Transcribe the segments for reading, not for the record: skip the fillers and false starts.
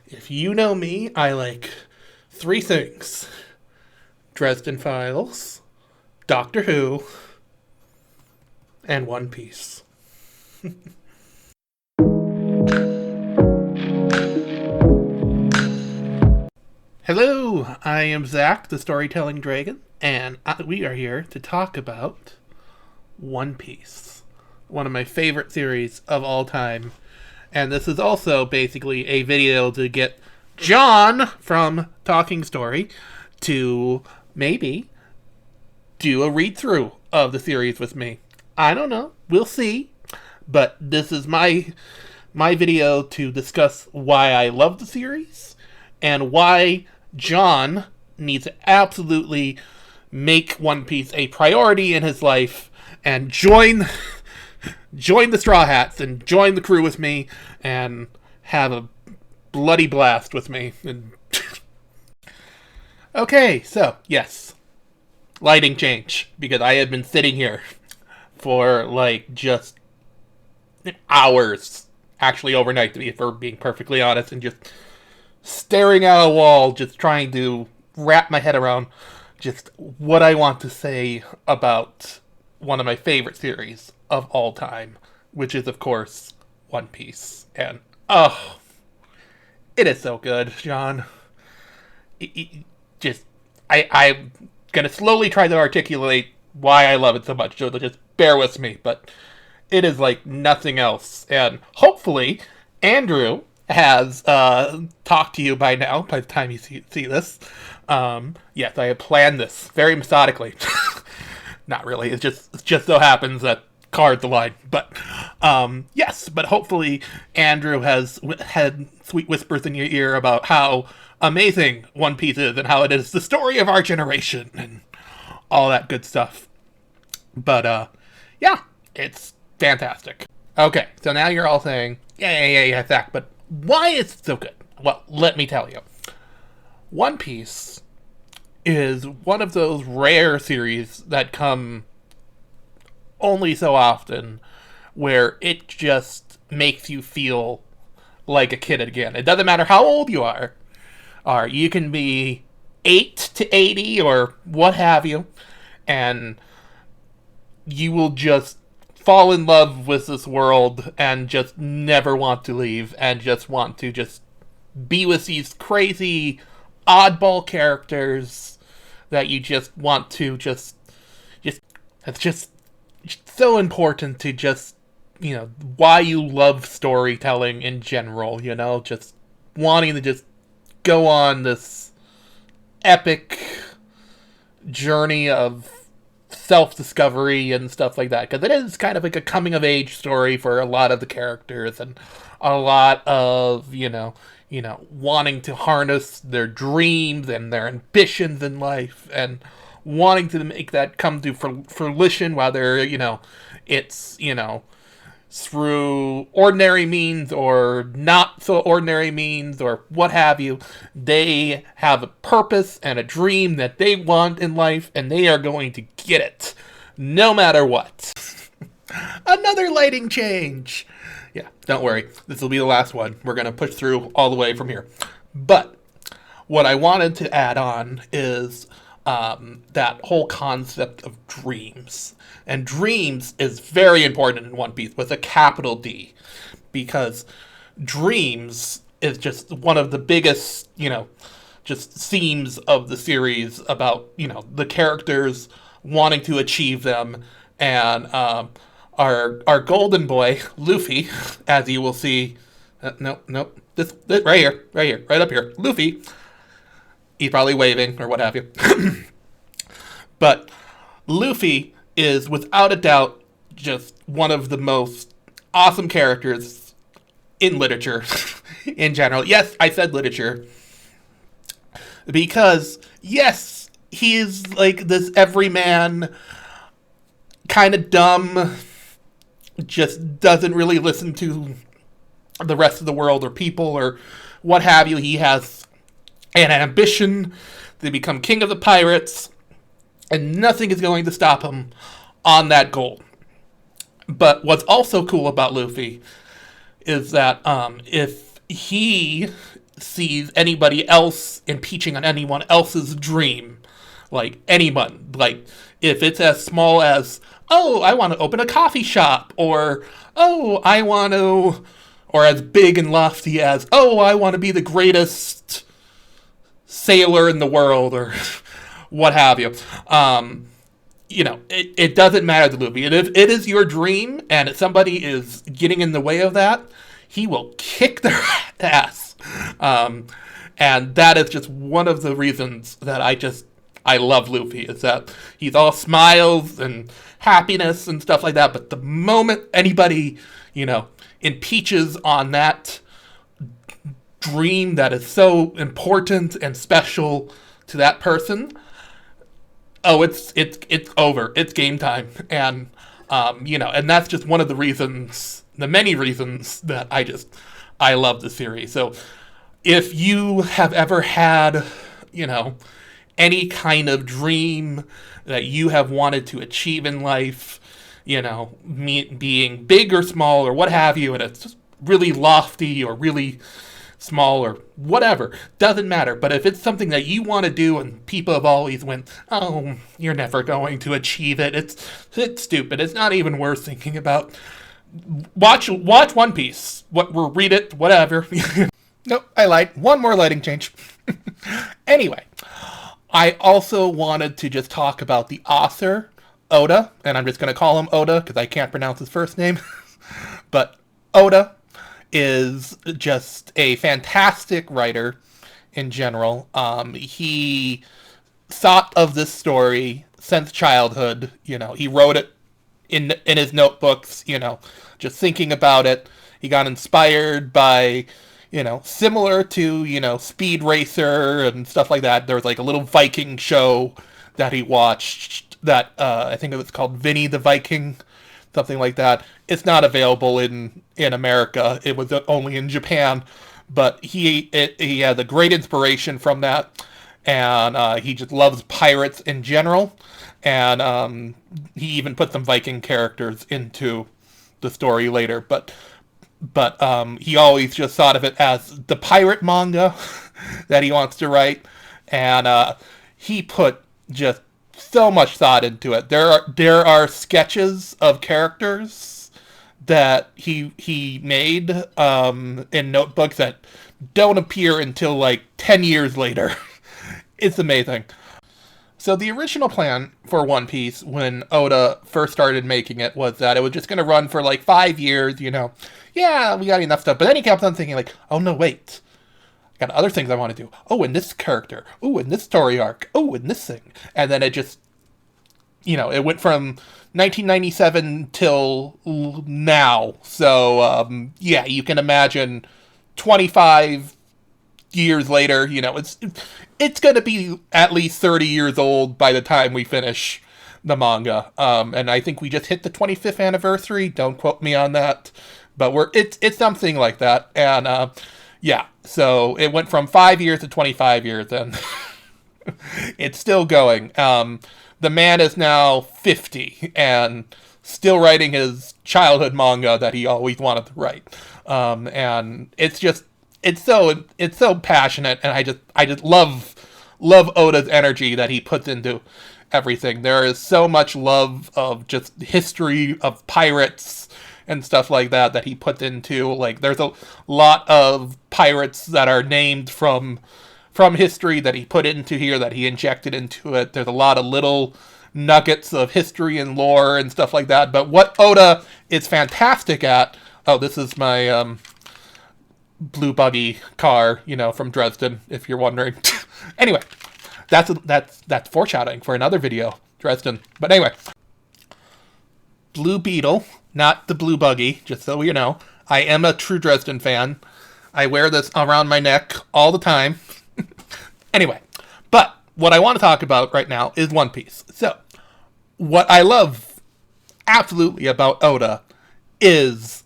If you know me, I like three things: Dresden Files, Doctor Who, and One Piece. Hello, I am Zach, the Storytelling Dragon, and we are here to talk about One Piece, one of my favorite series of all time. And this is also basically a video to get John from Talking Story to maybe do a read through of the series with me. I don't know. We'll see. But this is my video to discuss why I love the series and why John needs to absolutely make One Piece a priority in his life and join the Straw Hats and join the crew with me and have a bloody blast with me. And okay, so yes, lighting change, because I have been sitting here for like just hours, actually overnight to be, for being perfectly honest, and just staring at a wall, just trying to wrap my head around just what I want to say about one of my favorite series of all time, which is, of course, One Piece. And, oh, it is so good, John. I'm gonna slowly try to articulate why I love it so much, so just bear with me, but it is like nothing else. And hopefully, Andrew has talked to you by now, by the time you see this. Yes, I have planned this very methodically. Not really. It just so happens that cards align. But yes, but hopefully Andrew has had sweet whispers in your ear about how amazing One Piece is and how it is the story of our generation and all that good stuff. But yeah, it's fantastic. Okay, so now you're all saying, yeah, Zach, but why is it so good? Well, let me tell you. One Piece is one of those rare series that come only so often where it just makes you feel like a kid again. It doesn't matter how old you are. Or you can be 8 to 80 or what have you, and you will just fall in love with this world and just never want to leave and just want to just be with these crazy oddball characters that you just want to just it's just so important to just, why you love storytelling in general, just wanting to just go on this epic journey of self-discovery and stuff like that, because it is kind of like a coming-of-age story for a lot of the characters, and a lot of, wanting to harness their dreams and their ambitions in life, and wanting to make that come to fruition, whether, it's, through ordinary means or not so ordinary means or what have you. They have a purpose and a dream that they want in life, and they are going to get it no matter what. Another lighting change. Yeah, don't worry, this will be the last one. We're going to push through all the way from here. But what I wanted to add on is that whole concept of dreams. And dreams is very important in One Piece with a capital D, because dreams is just one of the biggest, just themes of the series about, the characters wanting to achieve them. And our golden boy, Luffy, as you will see, nope, this right here, right up here, Luffy, he's probably waving or what have you. But Luffy is without a doubt just one of the most awesome characters in literature in general. Yes, I said literature. Because, yes, he's like this everyman, kind of dumb, just doesn't really listen to the rest of the world or people or what have you. He has an ambition to become king of the pirates, and nothing is going to stop him on that goal. But what's also cool about Luffy is that if he sees anybody else impeaching on anyone else's dream. Like, anyone. Like, if it's as small as, oh, I want to open a coffee shop, or, oh, I want to, or as big and lofty as, oh, I want to be the greatest sailor in the world, or what have you. It doesn't matter to Luffy. If it is your dream and somebody is getting in the way of that, he will kick their ass. And that is just one of the reasons that I love Luffy, is that he's all smiles and happiness and stuff like that, but the moment anybody, impeaches on that dream that is so important and special to that person, oh, it's over. It's game time. And, and that's just one of the many reasons that I love the series. So if you have ever had, any kind of dream that you have wanted to achieve in life, being big or small or what have you, and it's just really lofty or really small or whatever, doesn't matter. But if it's something that you want to do and people have always went, oh, you're never going to achieve it, it's stupid, it's not even worth thinking about, watch One Piece, read it, whatever. Nope, I lied. One more lighting change. Anyway, I also wanted to just talk about the author, Oda, and I'm just going to call him Oda because I can't pronounce his first name. But Oda is just a fantastic writer in general. He thought of this story since childhood. He wrote it in his notebooks, just thinking about it. He got inspired by, similar to, Speed Racer and stuff like that. There was like a little Viking show that he watched that I think it was called Vinny the Viking, something like that. It's not available in America. It was only in Japan, but he has a great inspiration from that, and he just loves pirates in general, and he even put some Viking characters into the story later, but he always just thought of it as the pirate manga that he wants to write, and he put just so much thought into it. There are sketches of characters that he made in notebooks that don't appear until like 10 years later. It's amazing. So the original plan for One Piece when Oda first started making it was that it was just going to run for like 5 years, Yeah, we got enough stuff. But then he kept on thinking like, oh no, wait. Got other things I want to do. Oh, and this character. Oh, and this story arc. Oh, and this thing. And then it just, it went from 1997 till now. So, yeah, you can imagine 25 years later, it's going to be at least 30 years old by the time we finish the manga. And I think we just hit the 25th anniversary. Don't quote me on that. But it's something like that. And, yeah, so it went from 5 years to 25 years, and it's still going. The man is now 50 and still writing his childhood manga that he always wanted to write. And it's so passionate, and I just love Oda's energy that he puts into everything. There is so much love of just history of pirates and stuff like that he puts into, like, there's a lot of pirates that are named from history that he put into here, that he injected into it. There's a lot of little nuggets of history and lore and stuff like that. But what Oda is fantastic at, oh, this is my blue buggy car, from Dresden, if you're wondering. Anyway, that's foreshadowing for another video, Dresden. But anyway, Blue Beetle, not the blue buggy, just so you know. I am a true Dresden fan. I wear this around my neck all the time. Anyway, but what I want to talk about right now is One Piece. So, what I love absolutely about Oda is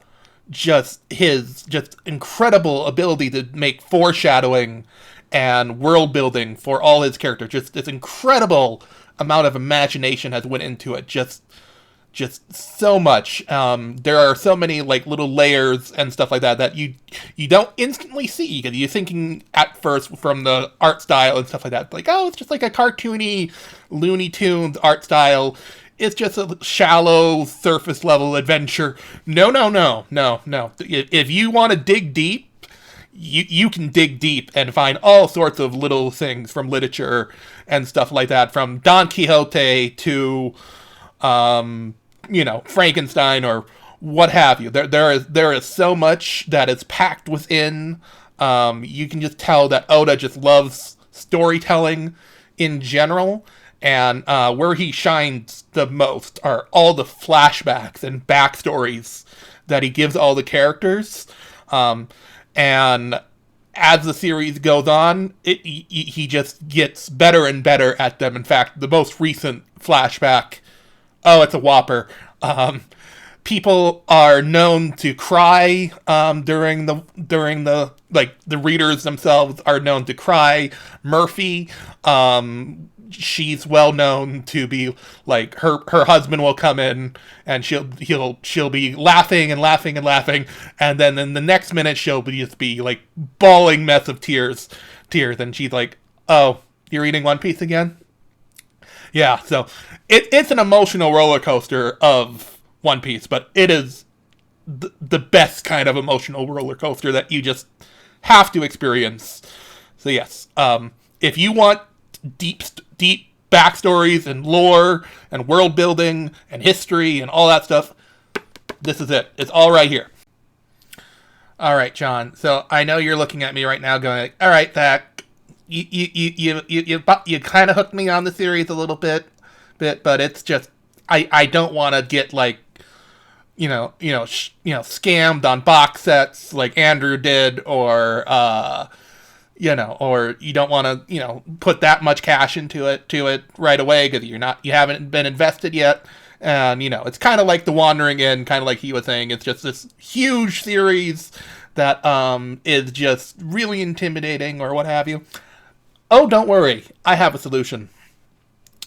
just his incredible ability to make foreshadowing and world building for all his characters. Just this incredible amount of imagination has went into it. Just just so much. There are so many like little layers and stuff like that that you don't instantly see because you're thinking at first from the art style and stuff like that, like, oh, it's just like a cartoony Looney Tunes art style. It's just a shallow surface level adventure. No, no, no, no, no. If you want to dig deep, you can dig deep and find all sorts of little things from literature and stuff like that, from Don Quixote to Frankenstein or what have you. There is so much that is packed within. You can just tell that Oda just loves storytelling in general, and where he shines the most are all the flashbacks and backstories that he gives all the characters. And as the series goes on, he just gets better and better at them. In fact, the most recent flashback, oh, it's a whopper. People are known to cry during the like the readers themselves are known to cry. Murphy, she's well known to be like her husband will come in and she'll be laughing and laughing and laughing, and then in the next minute she'll just be like bawling mess of tears, and she's like, oh, you're eating One Piece again? Yeah, so it's an emotional roller coaster of One Piece, but it is the best kind of emotional roller coaster that you just have to experience. So yes, if you want deep backstories and lore and world building and history and all that stuff, this is it. It's all right here. All right, John. So I know you're looking at me right now, going like, "All right, Zach, you kind of hooked me on the series a little bit, but it's just I don't want to get like scammed on box sets like Andrew did, or or you don't want to, put that much cash into it right away because you haven't been invested yet. And, it's kind of like The Wandering Inn, kind of like he was saying. It's just this huge series that is just really intimidating or what have you. Oh, don't worry. I have a solution.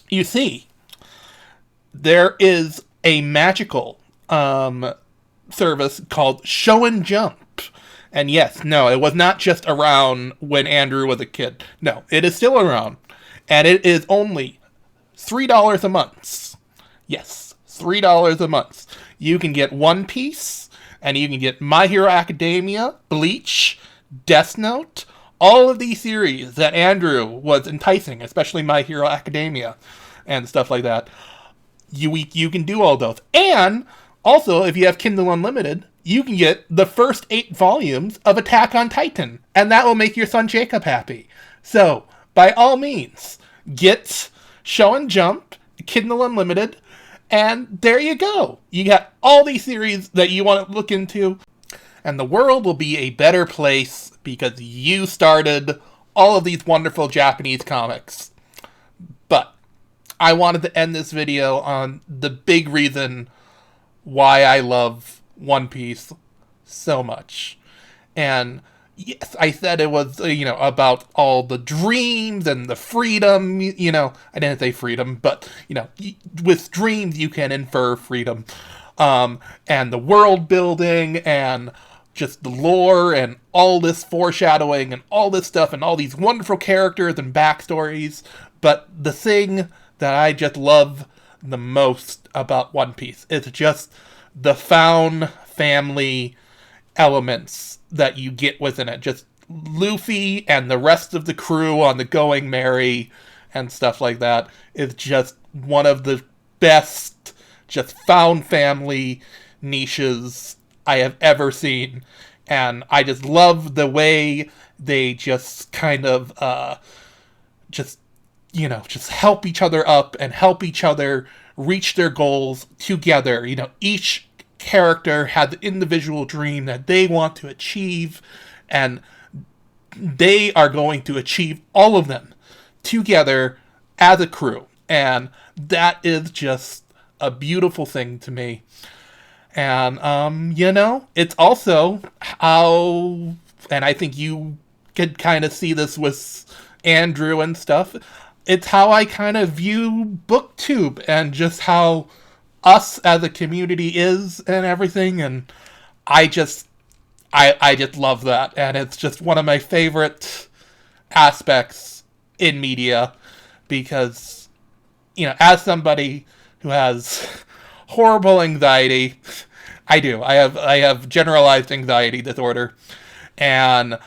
You see, there is a magical service called Show and Jump. And yes, no, it was not just around when Andrew was a kid. No, it is still around. And it is only $3 a month. Yes, $3 a month. You can get One Piece, and you can get My Hero Academia, Bleach, Death Note, all of these series that Andrew was enticing, especially My Hero Academia and stuff like that. You can do all those. And also, if you have Kindle Unlimited, you can get the first 8 volumes of Attack on Titan, and that will make your son Jacob happy. So, by all means, get Show and Jump, Kindle Unlimited, and there you go. You got all these series that you want to look into, and the world will be a better place because you started all of these wonderful Japanese comics. But I wanted to end this video on the big reason why I love One Piece so much. And yes, I said it was, about all the dreams and the freedom, I didn't say freedom, but, with dreams you can infer freedom. And the world building and just the lore and all this foreshadowing and all this stuff and all these wonderful characters and backstories. But the thing that I just love the most about One Piece is just the found family elements that you get within it. Just Luffy and the rest of the crew on the Going Merry and stuff like that is just one of the best just found family niches I have ever seen. And I just love the way they just kind of just help each other up and help each other reach their goals together. Each character had the individual dream that they want to achieve, and they are going to achieve all of them together as a crew. And that is just a beautiful thing to me. And, it's also how, and I think you could kind of see this with Andrew and stuff, it's how I kind of view BookTube and just how us as a community is and everything, and I just love that, and it's just one of my favorite aspects in media, because, as somebody who has horrible anxiety, I have generalized anxiety disorder, and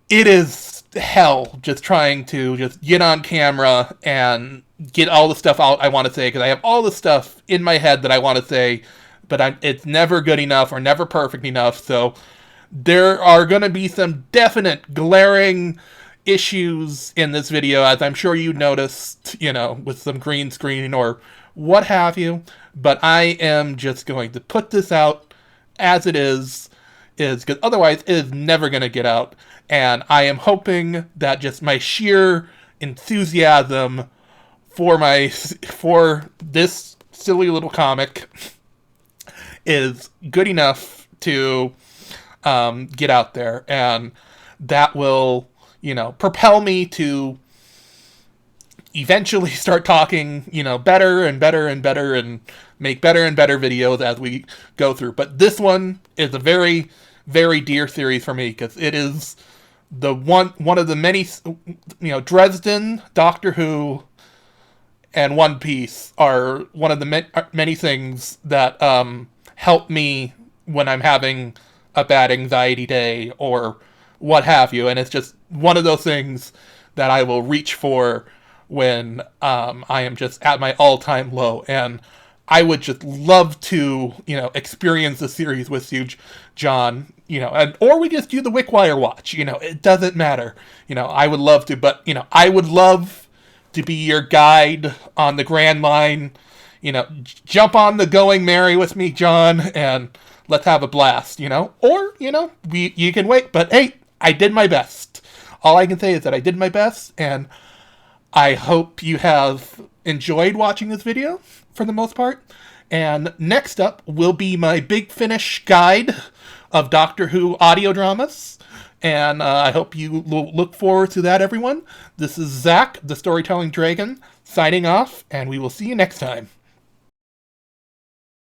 it is hell just trying to just get on camera and get all the stuff out I want to say, because I have all the stuff in my head that I want to say, but it's never good enough or never perfect enough. So there are going to be some definite glaring issues in this video, as I'm sure you noticed, with some green screen or what have you. But I am just going to put this out as it is because otherwise it is never going to get out. And I am hoping that just my sheer enthusiasm for this silly little comic is good enough to get out there, and that will, propel me to eventually start talking, better and better and better, and make better and better videos as we go through. But this one is a very, very dear series for me, because it is the one of the many, Dresden, Doctor Who, and One Piece are one of the many things that help me when I'm having a bad anxiety day or what have you. And it's just one of those things that I will reach for when I am just at my all-time low. And I would just love to, experience the series with you, John, or we just do the Wickwire watch, it doesn't matter. I would love to, but, I would love to be your guide on the Grand Line. Jump on the Going Merry with me, John, and let's have a blast, Or, you can wait, but hey, I did my best. All I can say is that I did my best, and I hope you have enjoyed watching this video, for the most part. And next up will be my Big Finish guide of Doctor Who audio dramas. And I hope you look forward to that, everyone. This is Zach, the Storytelling Dragon, signing off, and we will see you next time.